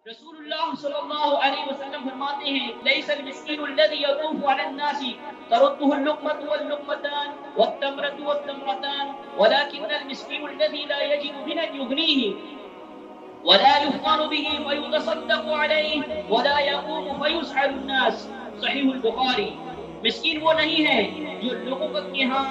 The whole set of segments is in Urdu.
رسول اللہ صلی اللہ علیہ وسلم فرماتے ہیں لیس المسکین الذی یطوف علی الناس ترده اللقمۃ واللقمتان والتمرۃ والتمرتان ولكن المسکین الذی لا یجد غنى یغنیہ ولا يفطر به فيتصدق عليه ولا يقوم فيسحر الناس صحیح البخاری۔ مسکین وہ نہیں ہے جو لوگوں کے ہاں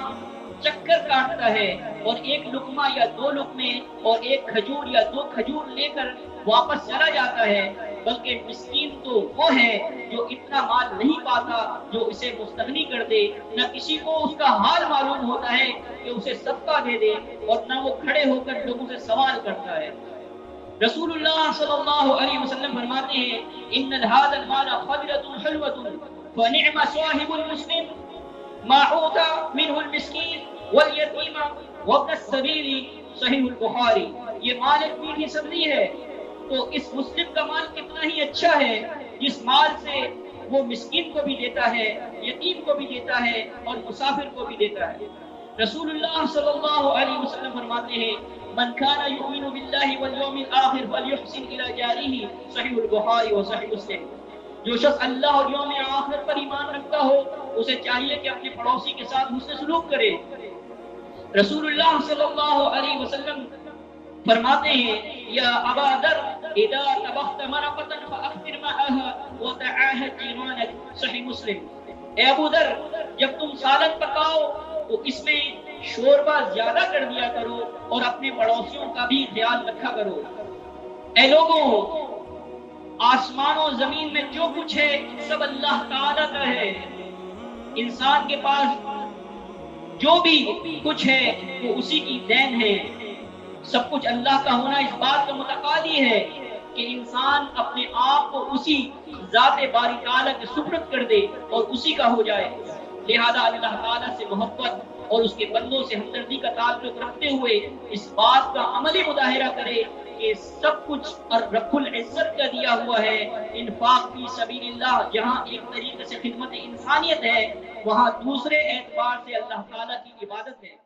چکر کاٹتا ہے اور ایک لقمہ یا دو لقمے اور ایک کھجور یا دو کھجور لے کر واپس چلا جاتا ہے، بلکہ مسکین تو وہ ہے جو اتنا مال نہیں پاتا جو اسے مستغنی کر دے، نہ کسی کو اس کا حال معلوم ہوتا ہے کہ اسے صدقہ دے دے، اور نہ وہ کھڑے ہو کر لوگوں سے سوال کرتا ہے۔ رسول اللہ صلی اللہ علیہ وسلم فرماتے ہیں ان هذا المال خضرة حلوة فنعم صاحب المسلم ما اوتى منه المسكين واليتيم وابن السبيل صحیح البخاری۔ یہ مال ایک میٹھی سبزی ہے، تو اس مسلم کا مال کتنا ہی اچھا ہے جس مال سے وہ مسکین کو بھی دیتا ہے، یتیم کو بھی دیتا ہے اور مسافر کو بھی دیتا ہے۔ رسول اللہ صلی اللہ علیہ وسلم فرماتے ہیں من كان يؤمن بالله واليوم الآخر فليحسن إلى جاره صحیح البخاری و صحیح مسلم۔ جو شخص اللہ اور یوم آخر پر ایمان رکھتا ہو اسے چاہیے کہ اپنے پڑوسی کے ساتھ حسن سلوک کرے۔ رسول اللہ صلی اللہ علیہ وسلم فرماتے ہیں یا ابا ذر اذا طبخت مرقة فاكثر ماءها وتعاهد جيرانك صحیح مسلم۔ اے ابو ذر جب تم سالن پکاؤ تو اس میں شوربہ زیادہ کر دیا کرو اور اپنے پڑوسیوں کا بھی خیال رکھا کرو۔ اے لوگوں، آسمان و زمین میں جو کچھ ہے سب اللہ تعالیٰ کا ہے۔ انسان کے پاس جو بھی کچھ ہے وہ اسی کی دین ہے۔ سب کچھ اللہ کا ہونا اس بات کا متقاضی ہے کہ انسان اپنے آپ کو اسی ذات باری تعالیٰ کے سپرد کر دے اور اسی کا ہو جائے۔ لہذا اللہ تعالیٰ سے محبت اور اس کے بندوں سے ہمدردی کا تعلق رکھتے ہوئے اس بات کا عملی مظاہرہ کرے کہ سب کچھ اور رب العزت کا دیا ہوا ہے۔ انفاق فی سبیل اللہ جہاں ایک طریقے سے خدمت انسانیت ہے، وہاں دوسرے اعتبار سے اللہ تعالیٰ کی عبادت ہے۔